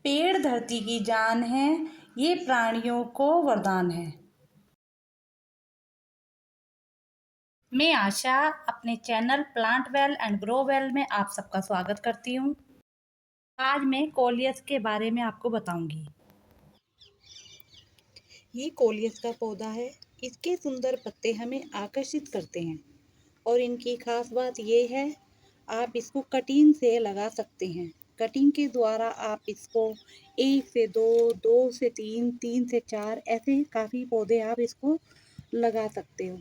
पेड़ धरती की जान है, ये प्राणियों को वरदान है। मैं आशा अपने channel plant well and grow well में आप सबका स्वागत करती हूँ। आज मैं कोलियस के बारे में आपको बताऊंगी। ये कोलियस का पौधा है। इसके सुंदर पत्ते हमें आकर्षित करते हैं और इनकी खास बात ये है, आप इसको कटिंग से लगा सकते हैं। कटिंग के द्वारा आप इसको 1 से 2, 2 से 3, 3 से 4 ऐसे काफ़ी पौधे आप इसको लगा सकते हो।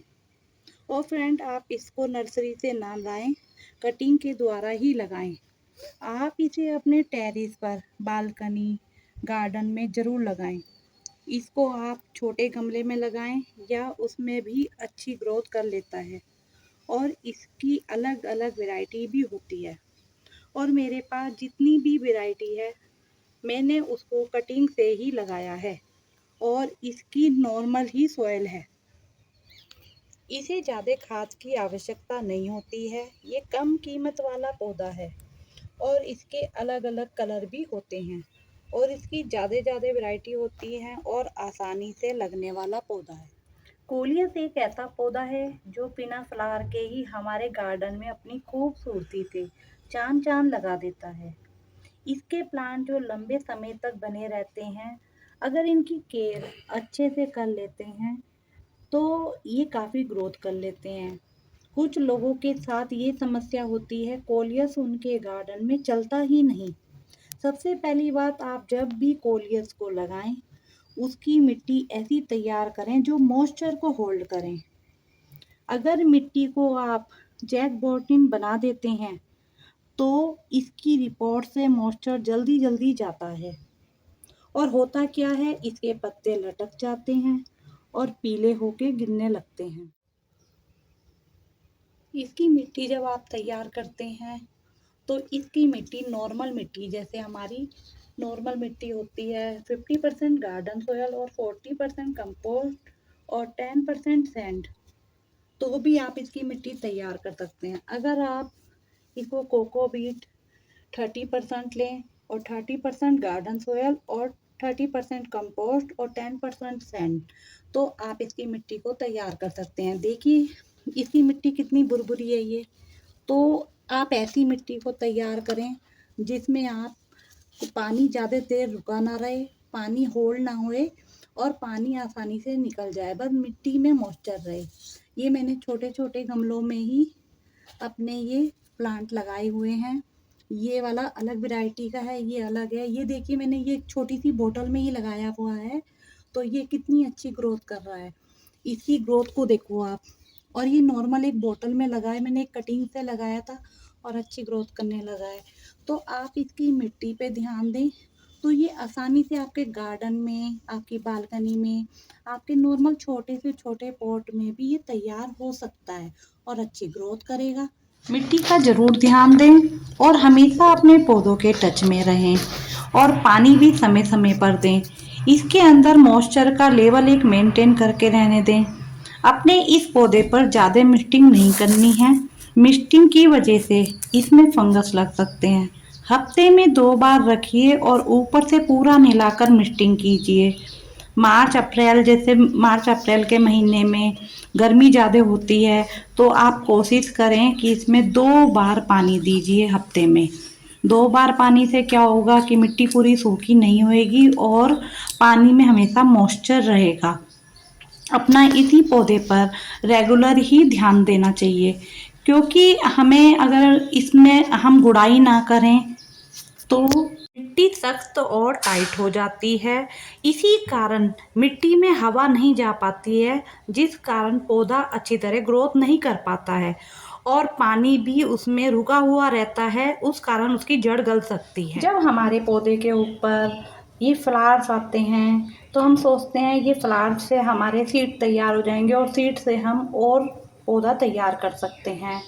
और फ्रेंड, आप इसको नर्सरी से ना लाएं, कटिंग के द्वारा ही लगाएं। आप इसे अपने टेरेस पर, बालकनी, गार्डन में ज़रूर लगाएं। इसको आप छोटे गमले में लगाएं या उसमें भी अच्छी ग्रोथ कर लेता है और इसकी अलग अलग वैरायटी भी होती है। और मेरे पास जितनी भी वैरायटी है, मैंने उसको कटिंग से ही लगाया है और इसकी नॉर्मल ही सॉइल है। इसे ज़्यादा खाद की आवश्यकता नहीं होती है। ये कम कीमत वाला पौधा है और इसके अलग अलग कलर भी होते हैं और इसकी ज़्यादा वैरायटी होती है और आसानी से लगने वाला पौधा है। कोलियस एक ऐसा पौधा है जो बिना फ्लावर के ही हमारे गार्डन में अपनी खूबसूरती से चांद चांद लगा देता है। इसके प्लांट जो लंबे समय तक बने रहते हैं, अगर इनकी केयर अच्छे से कर लेते हैं तो ये काफ़ी ग्रोथ कर लेते हैं। कुछ लोगों के साथ ये समस्या होती है, कोलियस उनके गार्डन में चलता ही नहीं। सबसे पहली बात, आप जब भी कोलियस को लगाएं, उसकी मिट्टी ऐसी तैयार करें जो मॉइस्चर को होल्ड करें। अगर मिट्टी को आप जैक बॉटम बना देते हैं तो इसकी रिपोर्ट से मॉइस्चर जल्दी जल्दी जाता है और होता क्या है, इसके पत्ते लटक जाते हैं और पीले होके गिरने लगते हैं। इसकी मिट्टी जब आप तैयार करते हैं तो इसकी मिट्टी नॉर्मल मिट्टी, जैसे हमारी नॉर्मल मिट्टी होती है, 50% गार्डन सोयल और 40% कंपोस्ट और 10% सैंड, तो भी आप इसकी मिट्टी तैयार कर सकते हैं। अगर आप इसको कोकोपीट 30% लें और 30% गार्डन सोयल और 30% कंपोस्ट और 10% सैंड, तो आप इसकी मिट्टी को तैयार कर सकते हैं। देखिए इसकी मिट्टी कितनी बुरबुरी है ये। तो आप ऐसी मिट्टी को तैयार करें जिसमें आप पानी ज़्यादा देर रुका ना रहे, पानी होल्ड ना होए और पानी आसानी से निकल जाए, बस मिट्टी में मॉइस्चर रहे। ये मैंने छोटे छोटे गमलों में ही अपने ये प्लांट लगाए हुए हैं। ये वाला अलग वैरायटी का है, ये अलग है। ये देखिए मैंने ये छोटी सी बोतल में ही लगाया हुआ है, तो ये कितनी अच्छी ग्रोथ कर रहा है। इसकी ग्रोथ को देखो आप। और ये नॉर्मल एक बोतल में लगा है, मैंने एक कटिंग से लगाया था और अच्छी ग्रोथ करने लगा है। तो आप इसकी मिट्टी पे ध्यान दें तो ये आसानी से आपके गार्डन में, आपकी बालकनी में, आपके नॉर्मल छोटे से छोटे पॉट में भी ये तैयार हो सकता है और अच्छी ग्रोथ करेगा। मिट्टी का ज़रूर ध्यान दें और हमेशा अपने पौधों के टच में रहें और पानी भी समय समय पर दें। इसके अंदर मॉइस्चर का लेवल एक मेंटेन करके रहने दें। अपने इस पौधे पर ज़्यादा मिस्टिंग नहीं करनी है। मिस्टिंग की वजह से इसमें फंगस लग सकते हैं। हफ्ते में 2 बार रखिए और ऊपर से पूरा नहलाकर मिस्टिंग कीजिए। मार्च अप्रैल के महीने में गर्मी ज़्यादा होती है, तो आप कोशिश करें कि इसमें 2 बार पानी दीजिए हफ्ते में। 2 बार पानी से क्या होगा कि मिट्टी पूरी सूखी नहीं होएगी और पानी में हमेशा मॉइस्चर रहेगा। अपना इसी पौधे पर रेगुलर ही ध्यान देना चाहिए, क्योंकि हमें अगर इसमें हम गुड़ाई ना करें तो मिट्टी सख्त और टाइट हो जाती है। इसी कारण मिट्टी में हवा नहीं जा पाती है, जिस कारण पौधा अच्छी तरह ग्रोथ नहीं कर पाता है और पानी भी उसमें रुका हुआ रहता है, उस कारण उसकी जड़ गल सकती है। जब हमारे पौधे के ऊपर ये फ्लावर्स आते हैं तो हम सोचते हैं ये फ्लावर्स से हमारे सीड तैयार हो जाएंगे और सीड से हम और पौधा तैयार कर सकते हैं,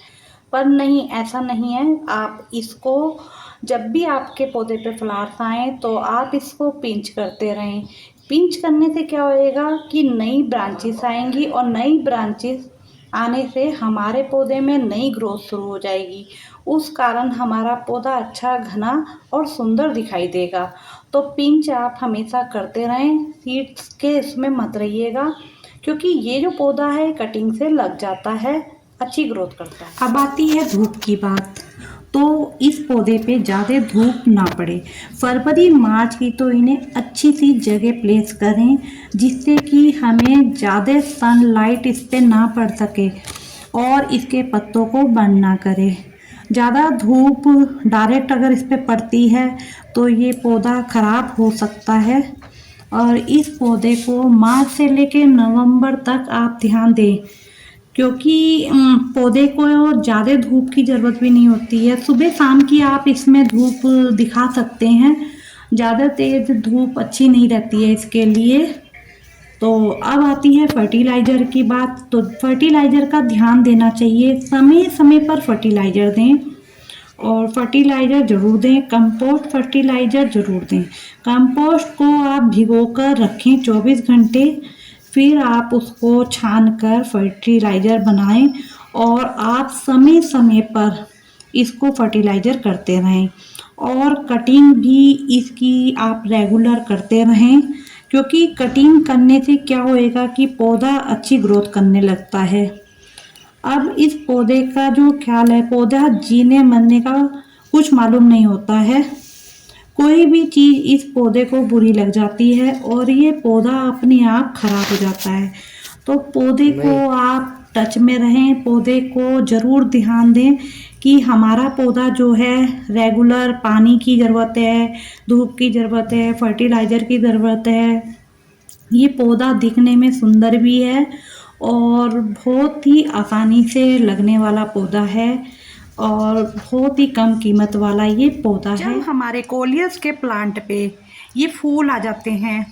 पर नहीं, ऐसा नहीं है। आप इसको जब भी आपके पौधे पे फ्लावर्स आए तो आप इसको पिंच करते रहें। पिंच करने से क्या होएगा कि नई ब्रांचेस आएंगी और नई ब्रांचेस आने से हमारे पौधे में नई ग्रोथ शुरू हो जाएगी उस कारण हमारा पौधा अच्छा घना और सुंदर दिखाई देगा। तो पिंच आप हमेशा करते रहें, सीड्स के इसमें मत रहिएगा, क्योंकि ये जो पौधा है कटिंग से लग जाता है, अच्छी ग्रोथ करता है। अब आती है धूप की बात। तो इस पौधे पे ज़्यादा धूप ना पड़े। फरवरी मार्च की तो इन्हें अच्छी सी जगह प्लेस करें, जिससे कि हमें ज़्यादा सनलाइट इस पे ना पड़ सके और इसके पत्तों को बर्न ना करे। ज़्यादा धूप डायरेक्ट अगर इस पे पड़ती है तो ये पौधा ख़राब हो सकता है। और इस पौधे को मार्च से लेकर नवंबर तक आप ध्यान दें, क्योंकि पौधे को ज़्यादा धूप की ज़रूरत भी नहीं होती है। सुबह शाम की आप इसमें धूप दिखा सकते हैं, ज़्यादा तेज़ धूप अच्छी नहीं रहती है इसके लिए। तो अब आती है फर्टिलाइज़र की बात। तो फर्टिलाइज़र का ध्यान देना चाहिए, समय समय पर फर्टिलाइज़र दें और फर्टिलाइज़र ज़रूर दें, कंपोस्ट फर्टिलाइज़र ज़रूर दें। कंपोस्ट को आप भिगोकर रखें 24 घंटे, फिर आप उसको छान कर फर्टिलाइज़र बनाएं और आप समय समय पर इसको फर्टिलाइज़र करते रहें और कटिंग भी इसकी आप रेगुलर करते रहें, क्योंकि कटिंग करने से क्या होएगा कि पौधा अच्छी ग्रोथ करने लगता है। अब इस पौधे का जो ख्याल है, पौधा जीने मरने का कुछ मालूम नहीं होता है। कोई भी चीज़ इस पौधे को बुरी लग जाती है और ये पौधा अपने आप खराब हो जाता है। तो पौधे को आप टच में रहें, पौधे को ज़रूर ध्यान दें कि हमारा पौधा जो है रेगुलर पानी की ज़रूरत है, धूप की ज़रूरत है, फर्टिलाइज़र की ज़रूरत है। ये पौधा दिखने में सुंदर भी है और बहुत ही आसानी से लगने वाला पौधा है और बहुत ही कम कीमत वाला ये पौधा है। जब हमारे कोलियस के प्लांट पे ये फूल आ जाते हैं,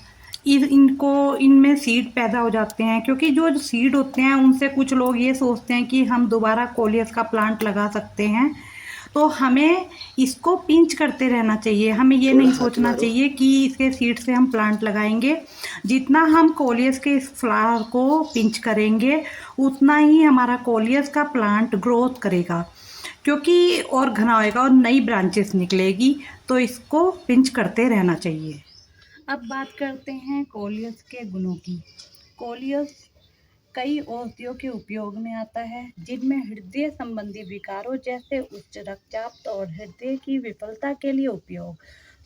इनको इनमें सीड पैदा हो जाते हैं, क्योंकि जो सीड होते हैं उनसे कुछ लोग ये सोचते हैं कि हम दोबारा कोलियस का प्लांट लगा सकते हैं। तो हमें इसको पिंच करते रहना चाहिए, हमें ये नहीं सोचना चाहिए कि इसके सीड से हम प्लांट लगाएंगे। जितना हम कोलियस के इस फ्लावर को पिंच करेंगे उतना ही हमारा कोलियस का प्लांट ग्रोथ करेगा, क्योंकि और घना होएगा और नई ब्रांचेस निकलेगी। तो इसको पिंच करते रहना चाहिए। अब बात करते हैं कोलियस के गुणों की। कोलियस कई औषधियों के उपयोग में आता है, जिनमें हृदय संबंधी विकारों जैसे उच्च रक्तचाप और हृदय की विफलता के लिए उपयोग,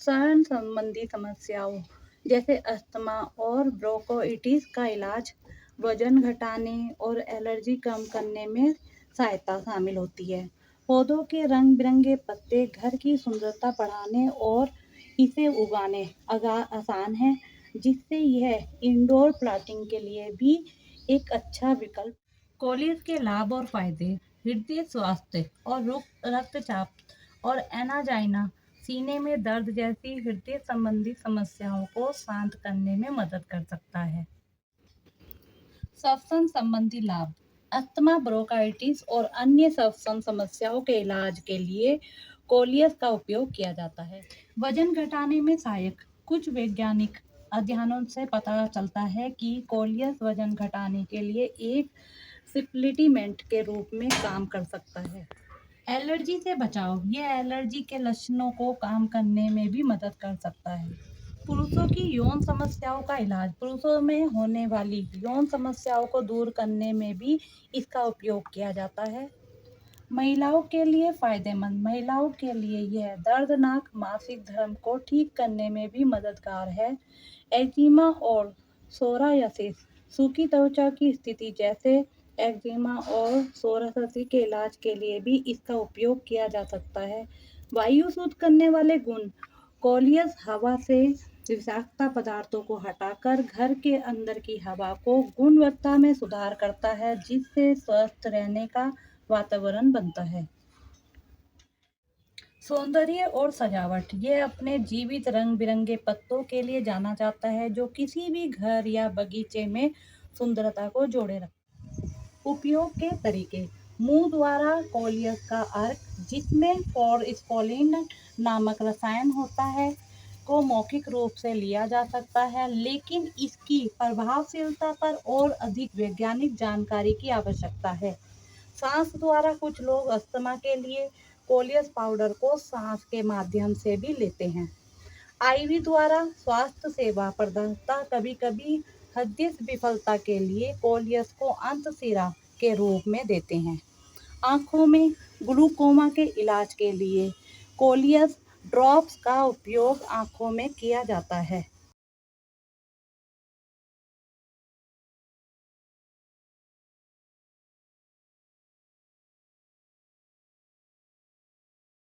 सहन संबंधी समस्याओं जैसे अस्थमा और ब्रोंकाइटिस का इलाज, वजन घटाने और एलर्जी कम करने में सहायता शामिल होती है। पौधों के रंग बिरंगे पत्ते घर की सुंदरता बढ़ाने और इसे उगाने आसान है, जिससे यह इंडोर प्लांटिंग के लिए भी एक अच्छा विकल्प। कोलियस के लाभ और फायदे: हृदय स्वास्थ्य और रक्तचाप और एनाजाइना, सीने में दर्द जैसी हृदय संबंधी समस्याओं को शांत करने में मदद कर सकता है। श्वसन संबंधी लाभ: अस्थमा, ब्रोंकाइटिस और अन्य श्वसन समस्याओं के इलाज के लिए कोलियस का उपयोग किया जाता है। वजन घटाने में सहायक: कुछ वैज्ञानिक अध्ययनों से पता चलता है कि कोलियस वजन घटाने के लिए एक सप्लीमेंट के रूप में काम कर सकता है। एलर्जी से बचाव: यह एलर्जी के लक्षणों को कम करने में भी मदद कर सकता है। पुरुषों की यौन समस्याओं का इलाज: पुरुषों में होने वाली यौन समस्याओं को दूर करने में भी इसका उपयोग किया जाता है। महिलाओं के लिए फायदेमंद: महिलाओं के लिए यह दर्दनाक मासिक धर्म को ठीक करने में भी मददगार है। एक्जिमा और सोरायासिस, सूखी त्वचा की स्थिति जैसे एक्जिमा और सोरायासिस के इलाज के लिए भी इसका उपयोग किया जा सकता है। वायु शुद्ध करने वाले गुण: कोलियस हवा से विषाक्त पदार्थों को हटाकर घर के अंदर की हवा को गुणवत्ता में सुधार करता है, जिससे स्वस्थ रहने का वातावरण बनता है। सौंदर्य और सजावट: यह अपने जीवित रंग बिरंगे पत्तों के लिए जाना जाता है, जो किसी भी घर या बगीचे में सुंदरता को जोड़े रखते हैं। उपयोग के तरीके: मुंह द्वारा कोलियस का अर्क, जिसमें फॉस्फोलिन नामक रसायन होता है, को मौखिक रूप से लिया जा सकता है, लेकिन इसकी प्रभावशीलता पर और अधिक वैज्ञानिक जानकारी की आवश्यकता है। सांस द्वारा: कुछ लोग अस्थमा के लिए कोलियस पाउडर को सांस के माध्यम से भी लेते हैं। आईवी द्वारा स्वास्थ्य सेवा प्रदाता कभी कभी हृदय विफलता के लिए कोलियस को अंतशिरा के रूप में देते हैं। आँखों में ग्लूकोमा के इलाज के लिए कोलियस ड्रॉप्स का उपयोग आँखों में किया जाता है।